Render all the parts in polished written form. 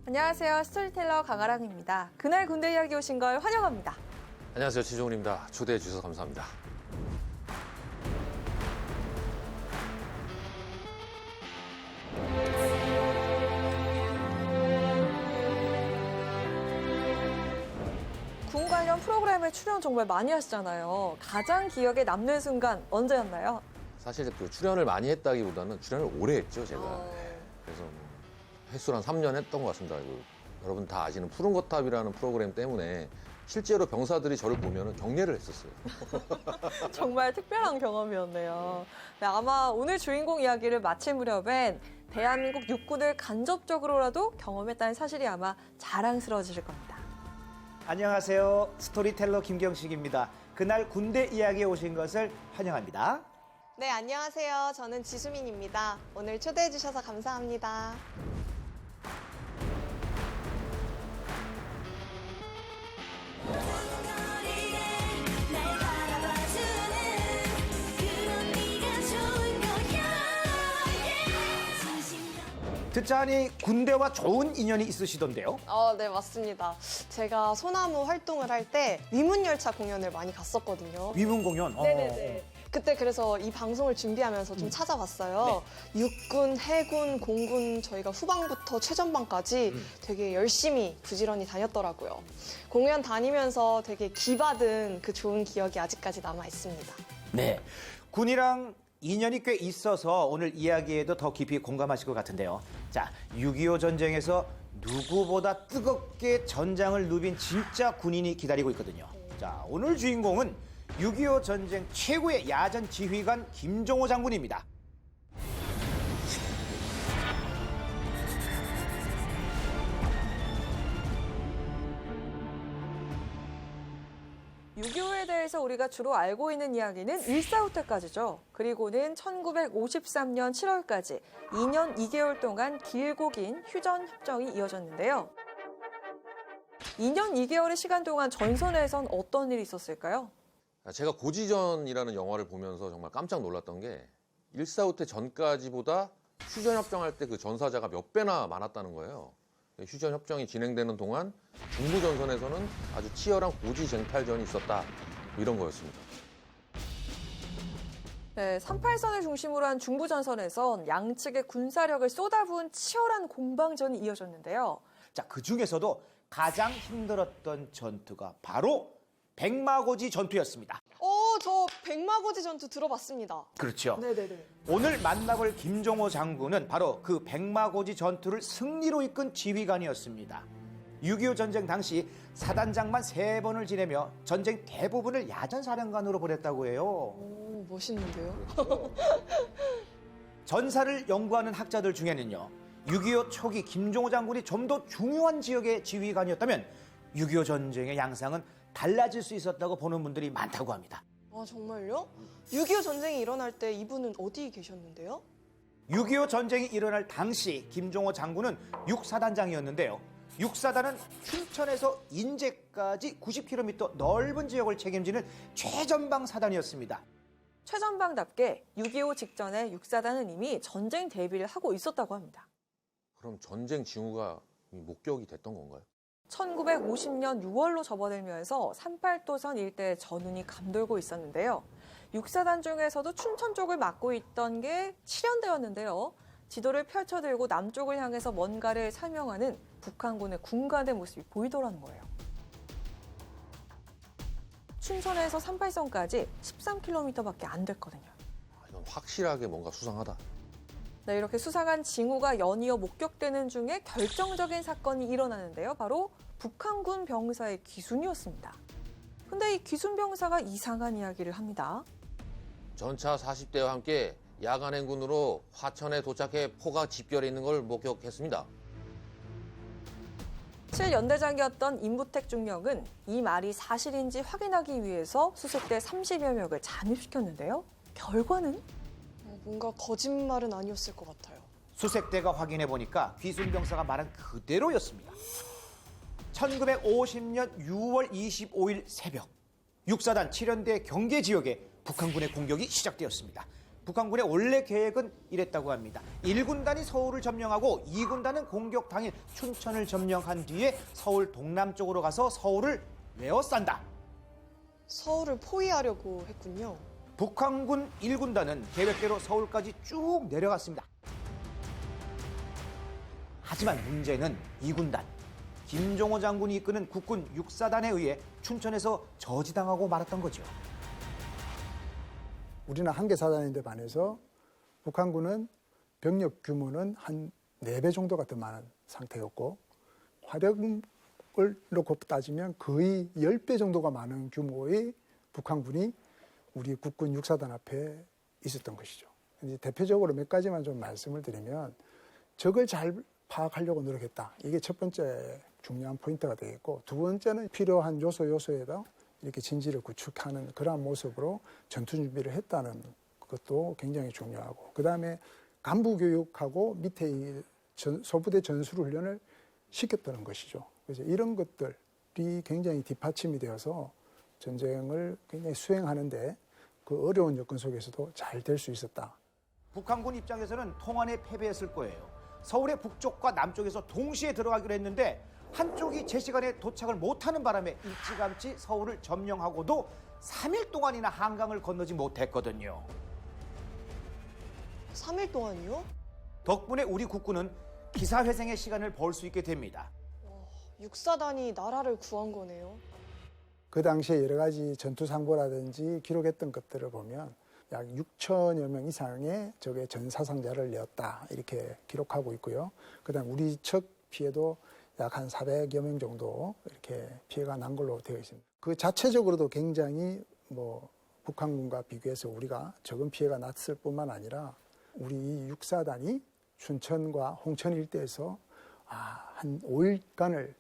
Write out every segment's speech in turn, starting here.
안녕하세요. 스토리텔러 강아랑입니다. 그날 군대 이야기 오신 걸 환영합니다. 안녕하세요. 지종훈입니다. 초대해 주셔서 감사합니다. 군 관련 프로그램에 출연 정말 많이 하시잖아요. 가장 기억에 남는 순간 언제였나요? 사실 그 출연을 많이 했다기보다는 출연을 오래 했죠, 제가. 그래서 횟수로 한 3년 했던 것 같습니다. 여러분 다 아시는 푸른 거탑이라는 프로그램 때문에 실제로 병사들이 저를 보면 경례를 했었어요. 정말 특별한 경험이었네요. 네, 아마 오늘 주인공 이야기를 마칠 무렵엔 대한민국 육군을 간접적으로라도 경험했다는 사실이 아마 자랑스러워지실 겁니다. 안녕하세요. 스토리텔러 김경식입니다. 그날 군대 이야기에 오신 것을 환영합니다. 네, 안녕하세요. 저는 지수민입니다. 오늘 초대해 주셔서 감사합니다. 듣자하니 군대와 좋은 인연이 있으시던데요. 네, 맞습니다. 제가 소나무 활동을 할 때 위문열차 공연을 많이 갔었거든요. 위문 공연. 네네네. 그때 그래서 이 방송을 준비하면서 좀 찾아봤어요. 육군, 해군, 공군 저희가 후방부터 최전방까지 되게 열심히 부지런히 다녔더라고요. 공연 다니면서 되게 기받은 그 좋은 기억이 아직까지 남아 있습니다. 네. 군이랑 인연이 꽤 있어서 오늘 이야기에도 더 깊이 공감하실 것 같은데요. 자, 6.25 전쟁에서 누구보다 뜨겁게 전장을 누빈 진짜 군인이 기다리고 있거든요. 자, 오늘 주인공은 6.25 전쟁 최고의 야전 지휘관 김종호 장군입니다. 6.25에 대해서 우리가 주로 알고 있는 이야기는 1.4후 때까지죠. 그리고는 1953년 7월까지 2년 2개월 동안 길고 긴 휴전협정이 이어졌는데요. 2년 2개월의 시간 동안 전선에선 어떤 일이 있었을까요? 제가 고지전이라는 영화를 보면서 정말 깜짝 놀랐던 게 1.4후 때 전까지보다 휴전협정할 때 그 전사자가 몇 배나 많았다는 거예요. 휴전협정이 진행되는 동안 중부전선에서는 아주 치열한 고지쟁탈전이 있었다. 이런 거였습니다. 네, 38선을 중심으로 한 중부전선에선 양측의 군사력을 쏟아부은 치열한 공방전이 이어졌는데요. 자, 그 중에서도 가장 힘들었던 전투가 바로 백마고지 전투였습니다. 저 백마고지 전투 들어봤습니다. 그렇죠. 네네네. 오늘 만나볼 김종호 장군은 바로 그 백마고지 전투를 승리로 이끈 지휘관이었습니다. 6.25 전쟁 당시 사단장만 3번을 지내며 전쟁 대부분을 야전사령관으로 보냈다고 해요. 오, 멋있는데요? 전사를 연구하는 학자들 중에는요, 6.25 초기 김종호 장군이 좀 더 중요한 지역의 지휘관이었다면 6.25 전쟁의 양상은 달라질 수 있었다고 보는 분들이 많다고 합니다. 아, 정말요? 6.25 전쟁이 일어날 때 이분은 어디 계셨는데요? 6.25 전쟁이 일어날 당시 김종호 장군은 6사단장이었는데요. 6사단은 춘천에서 인제까지 90km 넓은 지역을 책임지는 최전방 사단이었습니다. 최전방답게 6.25 직전에 6사단은 이미 전쟁 대비를 하고 있었다고 합니다. 그럼 전쟁 징후가 목격이 됐던 건가요? 1950년 6월로 접어들면서 38도선 일대에 전운이 감돌고 있었는데요. 6사단 중에서도 춘천 쪽을 맡고 있던 게 7연대였는데요. 지도를 펼쳐들고 남쪽을 향해서 뭔가를 설명하는 북한군의 군관의 모습이 보이더라는 거예요. 춘천에서 38선까지 13km밖에 안 됐거든요. 이건 확실하게 뭔가 수상하다. 네, 이렇게 수상한 징후가 연이어 목격되는 중에 결정적인 사건이 일어나는데요. 바로 북한군 병사의 귀순이었습니다. 근데 이 귀순 병사가 이상한 이야기를 합니다. 전차 40대와 함께 야간 행군으로 화천에 도착해 포가 집결해 있는 걸 목격했습니다. 7연대장이었던 임부택 중령은 이 말이 사실인지 확인하기 위해서 수색대 30여 명을 잠입시켰는데요. 결과는? 뭔가 거짓말은 아니었을 것 같아요. 수색대가 확인해 보니까 귀순병사가 말한 그대로였습니다. 1950년 6월 25일 새벽 6사단 7연대 경계 지역에 북한군의 공격이 시작되었습니다. 북한군의 원래 계획은 이랬다고 합니다. 1군단이 서울을 점령하고 2군단은 공격 당일 춘천을 점령한 뒤에 서울 동남쪽으로 가서 서울을 에워싼다. 서울을 포위하려고 했군요. 북한군 1군단은 계획대로 서울까지 쭉 내려갔습니다. 하지만 문제는 2군단. 김종호 장군이 이끄는 국군 6사단에 의해 춘천에서 저지당하고 말았던 거죠. 우리는 한 개 사단인데 반해서 북한군은 병력 규모는 한 4배 정도가 더 많은 상태였고 화력을 놓고 따지면 거의 10배 정도가 많은 규모의 북한군이 우리 국군 6사단 앞에 있었던 것이죠. 이제 대표적으로 몇 가지만 좀 말씀을 드리면 적을 잘 파악하려고 노력했다. 이게 첫 번째 중요한 포인트가 되겠고, 두 번째는 필요한 요소에다 이렇게 진지를 구축하는 그러한 모습으로 전투 준비를 했다는 것도 굉장히 중요하고, 그 다음에 간부 교육하고 밑에 이 소부대 전술 훈련을 시켰다는 것이죠. 그래서 이런 것들이 굉장히 뒷받침이 되어서 전쟁을 굉장히 수행하는데 그 어려운 여건 속에서도 잘 될 수 있었다. 북한군 입장에서는 통안에 패배했을 거예요. 서울의 북쪽과 남쪽에서 동시에 들어가기로 했는데 한쪽이 제 시간에 도착을 못하는 바람에 일찌감치 서울을 점령하고도 3일 동안이나 한강을 건너지 못했거든요. 3일 동안이요? 덕분에 우리 국군은 기사회생의 시간을 벌 수 있게 됩니다. 6사단이 나라를 구한 거네요. 그 당시에 여러 가지 전투 상보라든지 기록했던 것들을 보면 약 6천여 명 이상의 적의 전사상자를 내었다 이렇게 기록하고 있고요. 그다음 우리 측 피해도 약 한 400여 명 정도 이렇게 피해가 난 걸로 되어 있습니다. 그 자체적으로도 굉장히 북한군과 비교해서 우리가 적은 피해가 났을 뿐만 아니라 우리 6사단이 춘천과 홍천 일대에서 한 5일간을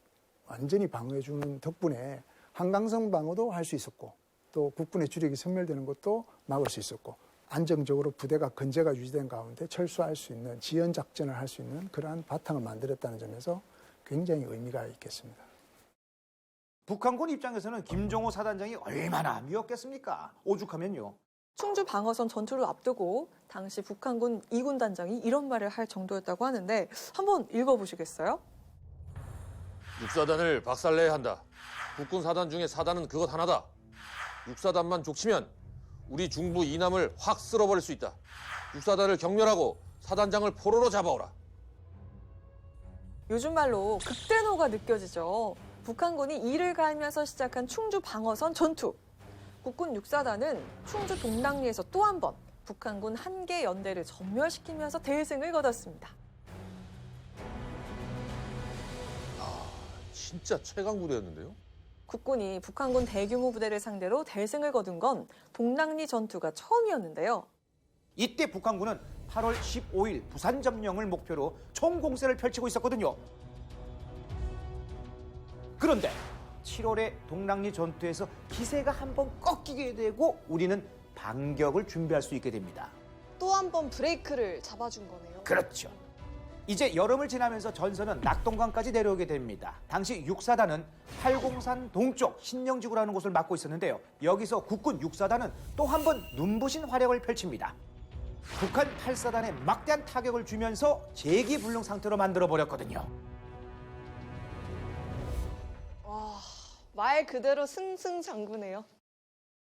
완전히 방어해주는 덕분에 한강성 방어도 할 수 있었고, 또 국군의 주력이 섬멸되는 것도 막을 수 있었고, 안정적으로 부대가 근제가 유지된 가운데 철수할 수 있는 지연 작전을 할 수 있는 그러한 바탕을 만들었다는 점에서 굉장히 의미가 있겠습니다. 북한군 입장에서는 김종호 사단장이 얼마나 미웠겠습니까? 오죽하면요. 충주 방어선 전투를 앞두고 당시 북한군 2군 단장이 이런 말을 할 정도였다고 하는데 한번 읽어보시겠어요? 6사단을 박살내야 한다. 국군 사단 중에 사단은 그것 하나다. 6사단만 족치면 우리 중부 이남을 확 쓸어버릴 수 있다. 6사단을 경멸하고 사단장을 포로로 잡아오라. 요즘 말로 극대노가 느껴지죠. 북한군이 이를 갈면서 시작한 충주 방어선 전투. 국군 6사단은 충주 동랑리에서 또 한 번 북한군 한 개 연대를 전멸시키면서 대승을 거뒀습니다. 진짜 최강 부대였는데요. 국군이 북한군 대규모 부대를 상대로 대승을 거둔 건 동랑리 전투가 처음이었는데요. 이때 북한군은 8월 15일 부산 점령을 목표로 총공세를 펼치고 있었거든요. 그런데 7월에 동랑리 전투에서 기세가 한번 꺾이게 되고 우리는 반격을 준비할 수 있게 됩니다. 또 한 번 브레이크를 잡아준 거네요. 그렇죠. 이제 여름을 지나면서 전선은 낙동강까지 내려오게 됩니다. 당시 6사단은 팔공산 동쪽 신영지구라는 곳을 맡고 있었는데요. 여기서 국군 6사단은 또 한 번 눈부신 활약을 펼칩니다. 북한 8사단에 막대한 타격을 주면서 재기불능 상태로 만들어버렸거든요. 와, 말 그대로 승승장구네요.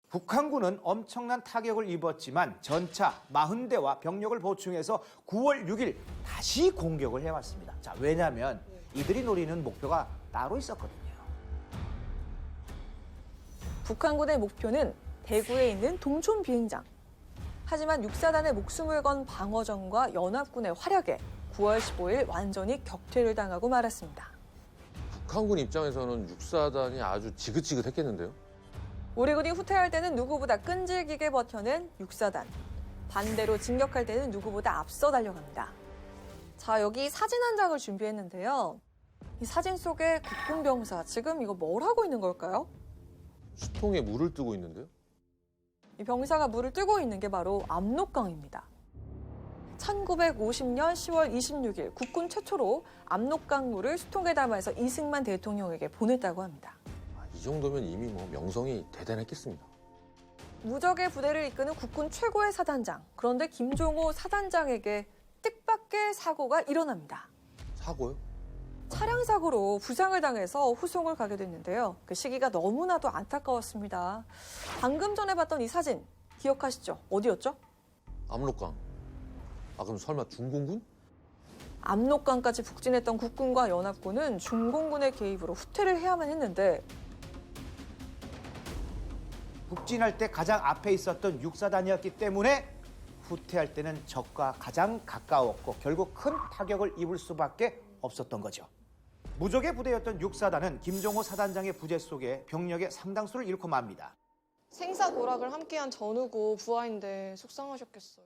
북한군은 엄청난 타격을 입었지만 전차 40대와 병력을 보충해서 9월 6일 다시 공격을 해왔습니다. 자, 왜냐하면 이들이 노리는 목표가 따로 있었거든요. 북한군의 목표는 대구에 있는 동촌 비행장. 하지만 6사단의 목숨을 건 방어전과 연합군의 활약에 9월 15일 완전히 격퇴를 당하고 말았습니다. 북한군 입장에서는 6사단이 아주 지긋지긋했겠는데요. 우리 군이 후퇴할 때는 누구보다 끈질기게 버텨낸 6사단. 반대로 진격할 때는 누구보다 앞서 달려갑니다. 자, 여기 사진 한 장을 준비했는데요. 이 사진 속에 국군 병사, 지금 이거 뭘 하고 있는 걸까요? 수통에 물을 뜨고 있는데요. 이 병사가 물을 뜨고 있는 게 바로 압록강입니다. 1950년 10월 26일 국군 최초로 압록강 물을 수통에 담아서 이승만 대통령에게 보냈다고 합니다. 이 정도면 이미 명성이 대단했겠습니다. 무적의 부대를 이끄는 국군 최고의 사단장. 그런데 김종호 사단장에게 뜻밖의 사고가 일어납니다. 사고요? 차량 사고로 부상을 당해서 후송을 가게 됐는데요. 그 시기가 너무나도 안타까웠습니다. 방금 전에 봤던 이 사진 기억하시죠? 어디였죠? 압록강. 그럼 설마 중공군? 압록강까지 북진했던 국군과 연합군은 중공군의 개입으로 후퇴를 해야만 했는데 북진할 때 가장 앞에 있었던 육사단이었기 때문에 후퇴할 때는 적과 가장 가까웠고 결국 큰 타격을 입을 수밖에 없었던 거죠. 무적의 부대였던 육사단은 김종호 사단장의 부재 속에 병력의 상당수를 잃고 맙니다. 생사고락을 함께한 전우고 부하인데 속상하셨겠어요.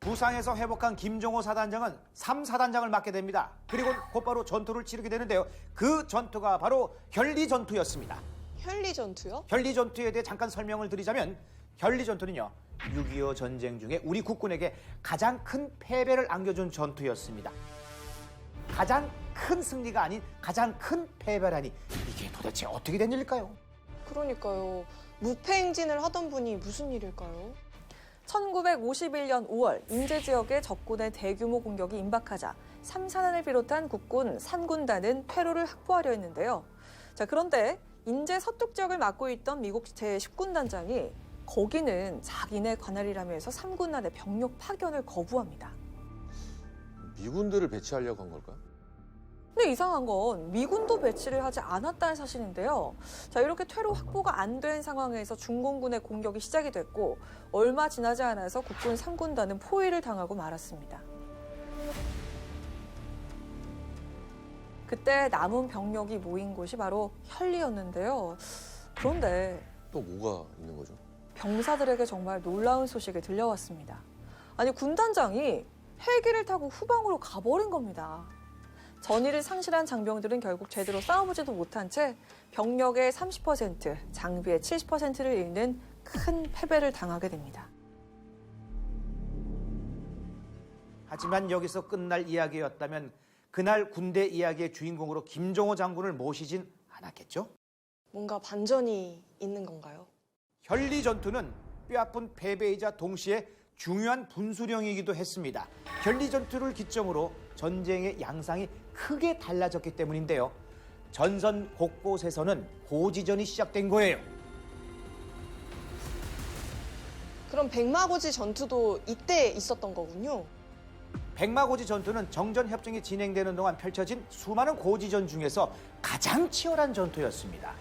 부상에서 회복한 김종호 사단장은 3사단장을 맡게 됩니다. 그리고 곧바로 전투를 치르게 되는데요. 그 전투가 바로 현리전투였습니다. 현리전투요? 현리전투에 대해 잠깐 설명을 드리자면 현리전투는요. 6.25 전쟁 중에 우리 국군에게 가장 큰 패배를 안겨준 전투였습니다. 가장 큰 승리가 아닌 가장 큰 패배라니 이게 도대체 어떻게 된 일일까요? 그러니까요. 무패행진을 하던 분이 무슨 일일까요? 1951년 5월 인제 지역에 적군의 대규모 공격이 임박하자 3사단을 비롯한 국군 3군단은 퇴로를 확보하려 했는데요. 자, 그런데 인제 서쪽 지역을 맡고 있던 미국 제10군단장이 거기는 자기네 관할이라며 해서 3군단의 병력 파견을 거부합니다. 미군들을 배치하려고 한 걸까요? 근데 이상한 건 미군도 배치를 하지 않았다는 사실인데요. 자, 이렇게 퇴로 확보가 안 된 상황에서 중공군의 공격이 시작이 됐고 얼마 지나지 않아서 국군 3군단은 포위를 당하고 말았습니다. 그때 남은 병력이 모인 곳이 바로 현리였는데요. 그런데 또 뭐가 있는 거죠? 병사들에게 정말 놀라운 소식이 들려왔습니다. 아니, 군단장이 헬기를 타고 후방으로 가버린 겁니다. 전의를 상실한 장병들은 결국 제대로 싸워보지도 못한 채 병력의 30%, 장비의 70%를 잃는 큰 패배를 당하게 됩니다. 하지만 여기서 끝날 이야기였다면 그날 군대 이야기의 주인공으로 김종호 장군을 모시진 않았겠죠? 뭔가 반전이 있는 건가요? 현리전투는 뼈아픈 패배이자 동시에 중요한 분수령이기도 했습니다. 현리전투를 기점으로 전쟁의 양상이 크게 달라졌기 때문인데요. 전선 곳곳에서는 고지전이 시작된 거예요. 그럼 백마고지 전투도 이때 있었던 거군요. 백마고지 전투는 정전협정이 진행되는 동안 펼쳐진 수많은 고지전 중에서 가장 치열한 전투였습니다.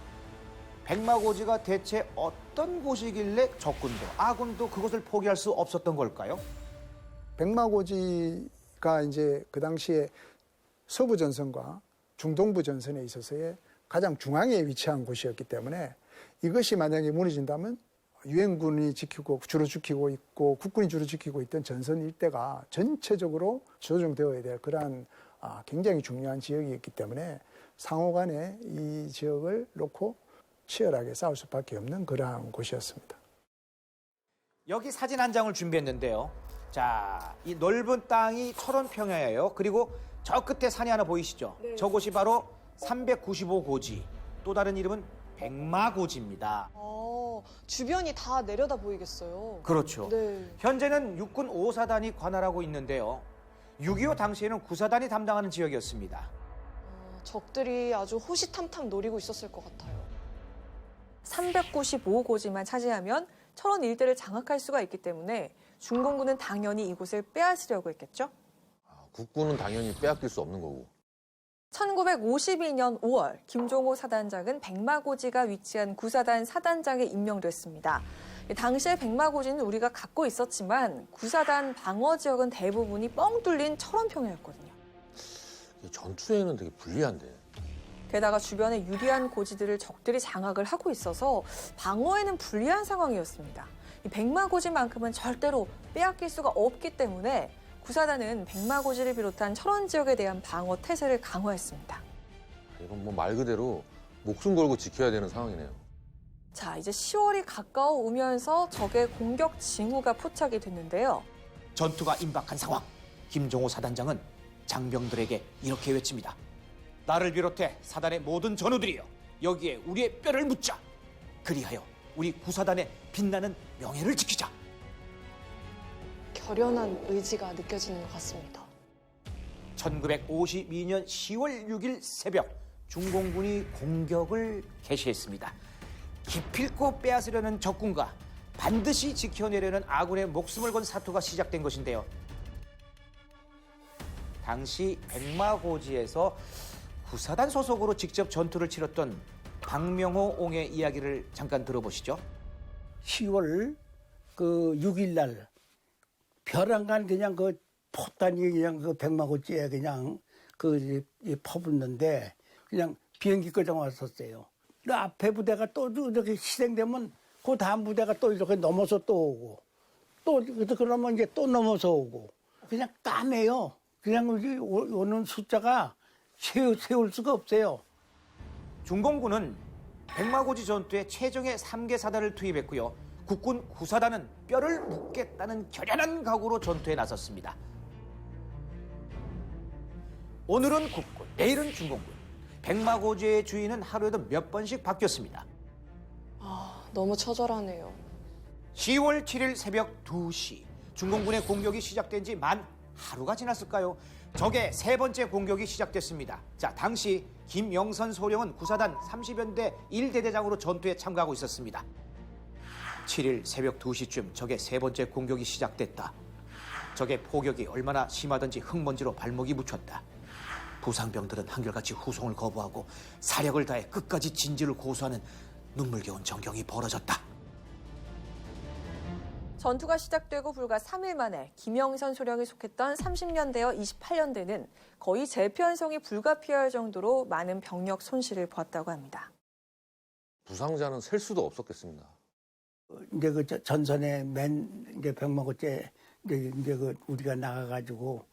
백마고지가 대체 어떤 곳이길래 적군도 아군도 그곳을 포기할 수 없었던 걸까요? 백마고지가 이제 그 당시에 서부 전선과 중동부 전선에 있어서의 가장 중앙에 위치한 곳이었기 때문에 이것이 만약에 무너진다면 유엔군이 주로 지키고 있고 국군이 주로 지키고 있던 전선 일대가 전체적으로 조정되어야 될 그러한 굉장히 중요한 지역이었기 때문에 상호간에 이 지역을 놓고 치열하게 싸울 수밖에 없는 그러한 곳이었습니다. 여기 사진 한 장을 준비했는데요. 자, 이 넓은 땅이 철원평야예요. 그리고 저 끝에 산이 하나 보이시죠? 네. 저곳이 바로 395고지, 또 다른 이름은 백마고지입니다. 주변이 다 내려다 보이겠어요. 그렇죠. 네. 현재는 육군 5사단이 관할하고 있는데요. 6.25 당시에는 9사단이 담당하는 지역이었습니다. 적들이 아주 호시탐탐 노리고 있었을 것 같아요. 395고지만 차지하면 철원 일대를 장악할 수가 있기 때문에 중공군은 당연히 이곳을 빼앗으려고 했겠죠. 국군은 당연히 빼앗길 수 없는 거고. 1952년 5월 김종호 사단장은 백마고지가 위치한 9사단 사단장에 임명됐습니다. 당시에 백마고지는 우리가 갖고 있었지만 9사단 방어 지역은 대부분이 뻥 뚫린 철원평야였거든요. 전투에는 되게 불리한데. 게다가 주변에 유리한 고지들을 적들이 장악을 하고 있어서 방어에는 불리한 상황이었습니다. 이 백마고지만큼은 절대로 빼앗길 수가 없기 때문에 9사단은 백마고지를 비롯한 철원 지역에 대한 방어 태세를 강화했습니다. 이건 뭐 말 그대로 목숨 걸고 지켜야 되는 상황이네요. 자, 이제 10월이 가까워 오면서 적의 공격 징후가 포착이 됐는데요. 전투가 임박한 상황. 김종호 사단장은 장병들에게 이렇게 외칩니다. 나를 비롯해 사단의 모든 전우들이여, 여기에 우리의 뼈를 묻자. 그리하여 우리 구사단의 빛나는 명예를 지키자. 결연한 의지가 느껴지는 것 같습니다. 1952년 10월 6일 새벽 중공군이 공격을 개시했습니다. 기필코 빼앗으려는 적군과 반드시 지켜내려는 아군의 목숨을 건 사투가 시작된 것인데요. 당시 백마고지에서 구사단 소속으로 직접 전투를 치렀던 박명호 옹의 이야기를 잠깐 들어보시죠. 10월 그 6일 날 벼랑간 그냥 그 포탄이 그냥 그 백마고지에 그냥 그 퍼붓는데 그냥 비행기 끌고 왔었어요. 그 앞에 부대가 또 이렇게 희생되면 그 다음 부대가 또 이렇게 넘어서 또 오고 또 그러면 이제 또 넘어서 오고 그냥 까매요. 그냥 오는 숫자가 세울 수가 없어요. 중공군은 백마고지 전투에 최정예 3개 사단을 투입했고요. 국군 구사단은 뼈를 묻겠다는 결연한 각오로 전투에 나섰습니다. 오늘은 국군, 내일은 중공군. 백마고지의 주인은 하루에도 몇 번씩 바뀌었습니다. 너무 처절하네요. 10월 7일 새벽 2시 중공군의 공격이 시작된 지 만 하루가 지났을까요? 적의 세 번째 공격이 시작됐습니다. 자, 당시 김영선 소령은 구사단 30연대 1대대장으로 전투에 참가하고 있었습니다. 7일 새벽 2시쯤 적의 세 번째 공격이 시작됐다. 적의 포격이 얼마나 심하던지 흙먼지로 발목이 묻혔다. 부상병들은 한결같이 후송을 거부하고 사력을 다해 끝까지 진지를 고수하는 눈물겨운 전경이 벌어졌다. 전투가 시작되고 불과 3일 만에 김영선 소령이 속했던 30년대와 28년대는 거의 재편성이 불가피할 정도로 많은 병력 손실을 보았다고 합니다. 부상자는 셀 수도 없었겠습니다. 이제 그 전선에 이제 백마고제 이제 그 우리가 나가가지고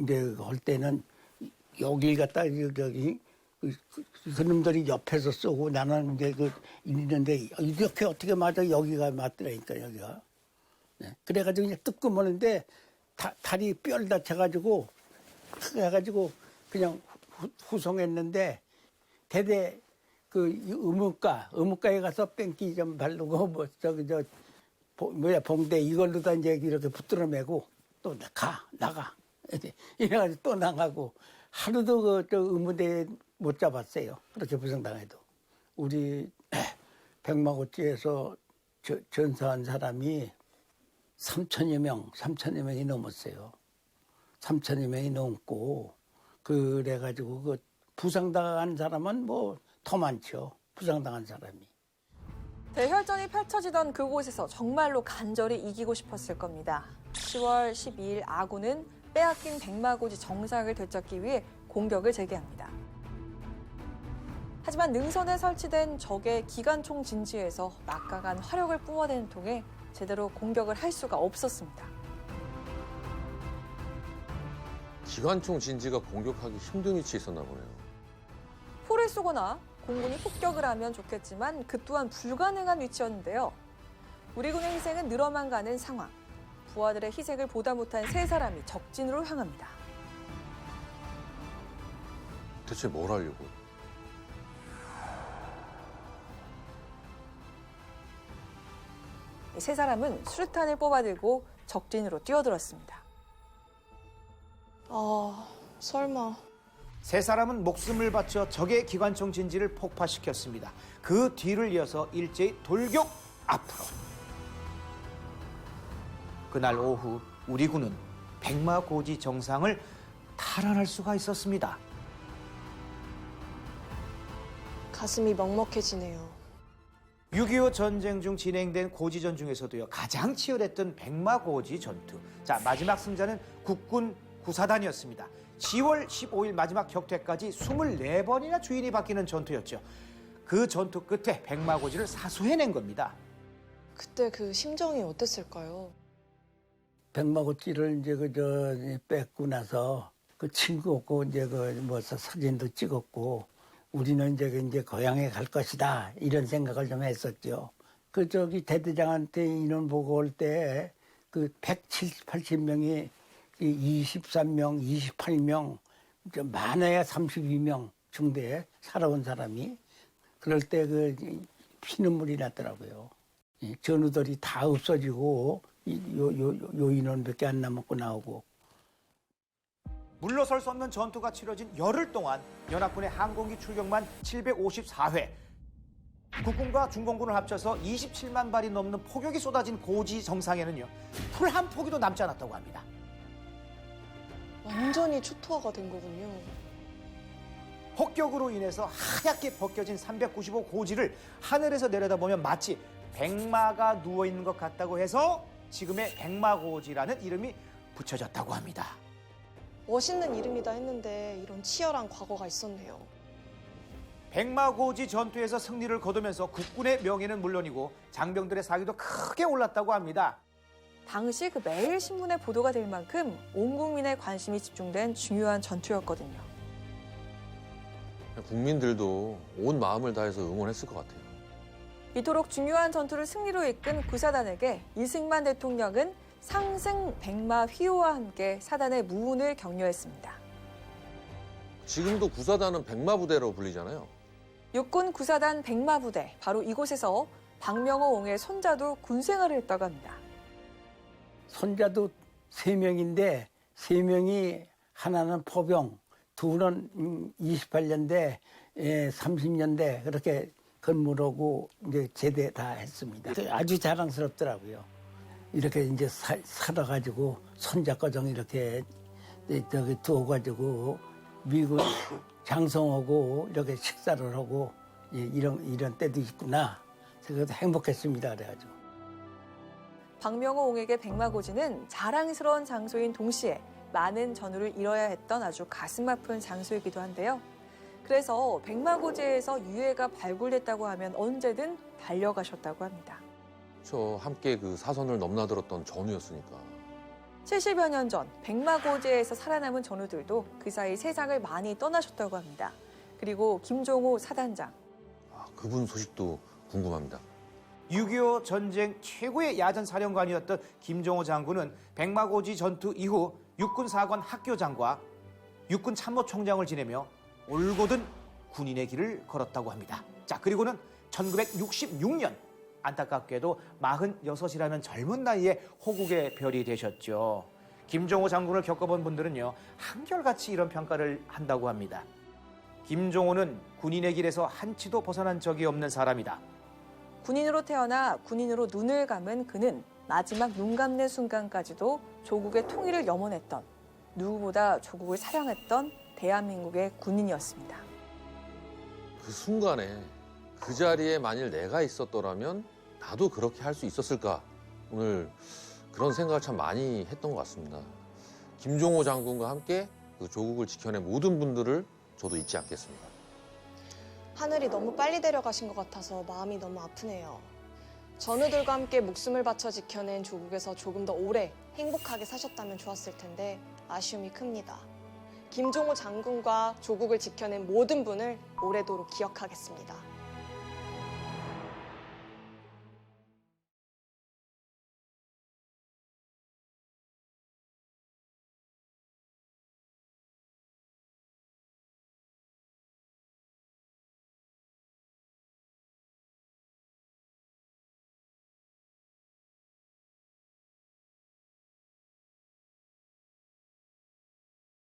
이제 할 때는 여길 갖다 여기 그놈들이 옆에서 쏘고 나는 이제 그 있는데 이렇게 어떻게 맞아 여기가 맞더라니까 여기가. 네. 그래가지고 그냥 뜨끔하는데 다리 뼈를 다쳐가지고 해가지고 그냥 후송했는데 대대 그 의무가에 가서 뺑기 좀 바르고 뭐 저기 봉대 이걸로 다 이제 이렇게 붙들어 매고 또 나가 이래가지고 또 나가고 하루도 저 의무대에 못 잡았어요. 그렇게 부상당해도 우리 백마고지에서 전사한 사람이 3천여 명이 넘었어요. 3천여 명이 넘고 그래가지고 그 부상당한 사람은 뭐 더 많죠. 부상당한 사람이. 대혈전이 펼쳐지던 그곳에서 정말로 간절히 이기고 싶었을 겁니다. 10월 12일 아군은 빼앗긴 백마고지 정상을 되찾기 위해 공격을 재개합니다. 하지만 능선에 설치된 적의 기관총 진지에서 막강한 화력을 뿜어내는 통에 제대로 공격을 할 수가 없었습니다. 기관총 진지가 공격하기 힘든 위치에 있었나 보네요. 포를 쏘거나 공군이 폭격을 하면 좋겠지만 그 또한 불가능한 위치였는데요. 우리 군의 희생은 늘어만 가는 상황. 부하들의 희생을 보다 못한 세 사람이 적진으로 향합니다. 대체 뭘 하려고? 이 세 사람은 수류탄을 뽑아들고 적진으로 뛰어들었습니다. 설마. 세 사람은 목숨을 바쳐 적의 기관총 진지를 폭파시켰습니다. 그 뒤를 이어서 일제히 돌격 앞으로. 그날 오후 우리 군은 백마고지 정상을 탈환할 수가 있었습니다. 가슴이 먹먹해지네요. 6.25 전쟁 중 진행된 고지전 중에서도요 가장 치열했던 백마고지 전투. 자, 마지막 승자는 국군 구사단이었습니다. 10월 15일 마지막 격퇴까지 24번이나 주인이 바뀌는 전투였죠. 그 전투 끝에 백마고지를 사수해낸 겁니다. 그때 그 심정이 어땠을까요? 백마고지를 이제 뺏고 나서 그 친구고 이제 뭐 사진도 찍었고 우리는 이제 고향에 갈 것이다 이런 생각을 좀 했었죠. 그 대대장한테 인원 보고 올 때 그 170, 80명이 23명, 28명, 많아야 32명 중대에 살아온 사람이 그럴 때 그 피눈물이 났더라고요. 전우들이 다 없어지고 요 인원밖에 안 남았고 나오고. 물러설 수 없는 전투가 치러진 열흘 동안 연합군의 항공기 출격만 754회, 국군과 중공군을 합쳐서 27만 발이 넘는 포격이 쏟아진 고지 정상에는요, 풀 한 포기도 남지 않았다고 합니다. 완전히 초토화가 된 거군요. 폭격으로 인해서 하얗게 벗겨진 395 고지를 하늘에서 내려다보면 마치 백마가 누워있는 것 같다고 해서 지금의 백마고지라는 이름이 붙여졌다고 합니다. 멋있는 이름이다 했는데 이런 치열한 과거가 있었네요. 백마고지 전투에서 승리를 거두면서 국군의 명예는 물론이고 장병들의 사기도 크게 올랐다고 합니다. 당시 그 매일 신문에 보도가 될 만큼 온 국민의 관심이 집중된 중요한 전투였거든요. 국민들도 온 마음을 다해서 응원했을 것 같아요. 이토록 중요한 전투를 승리로 이끈 구사단에게 이승만 대통령은 상승 백마 휘호와 함께 사단의 무운을 격려했습니다. 지금도 구사단은 백마부대로 불리잖아요. 육군 구사단 백마부대, 바로 이곳에서 박명호 옹의 손자도 군생활을 했다고 합니다. 손자도 3명인데 3명이 하나는 포병, 둘은 28년대, 30년대 그렇게 근무하고 이제 제대 다 했습니다. 아주 자랑스럽더라고요. 이렇게 이제 살아가지고 손자과정 이렇게 저기 두어가지고 미국 장성하고 이렇게 식사를 하고 이런 때도 있구나. 그래서 행복했습니다. 그래가지고. 박명호 옹에게 백마고지는 자랑스러운 장소인 동시에 많은 전우를 잃어야 했던 아주 가슴 아픈 장소이기도 한데요. 그래서 백마고지에서 유해가 발굴됐다고 하면 언제든 달려가셨다고 합니다. 저 함께 그 사선을 넘나들었던 전우였으니까. 70여 년 전 백마고지에서 살아남은 전우들도 그 사이 세상을 많이 떠나셨다고 합니다. 그리고 김종호 사단장. 그분 소식도 궁금합니다. 6.25 전쟁 최고의 야전 사령관이었던 김종호 장군은 백마고지 전투 이후 육군 사관 학교장과 육군 참모총장을 지내며 올곧은 군인의 길을 걸었다고 합니다. 자, 그리고는 1966년 안타깝게도 46이라는 젊은 나이에 호국의 별이 되셨죠. 김종호 장군을 겪어본 분들은요, 한결같이 이런 평가를 한다고 합니다. 김종호는 군인의 길에서 한치도 벗어난 적이 없는 사람이다. 군인으로 태어나 군인으로 눈을 감은 그는 마지막 눈 감는 순간까지도 조국의 통일을 염원했던, 누구보다 조국을 사랑했던 대한민국의 군인이었습니다. 그 순간에 그 자리에 만일 내가 있었더라면 나도 그렇게 할 수 있었을까? 오늘 그런 생각을 참 많이 했던 것 같습니다. 김종호 장군과 함께 그 조국을 지켜낸 모든 분들을 저도 잊지 않겠습니다. 하늘이 너무 빨리 데려가신 것 같아서 마음이 너무 아프네요. 전우들과 함께 목숨을 바쳐 지켜낸 조국에서 조금 더 오래 행복하게 사셨다면 좋았을 텐데 아쉬움이 큽니다. 김종호 장군과 조국을 지켜낸 모든 분을 오래도록 기억하겠습니다.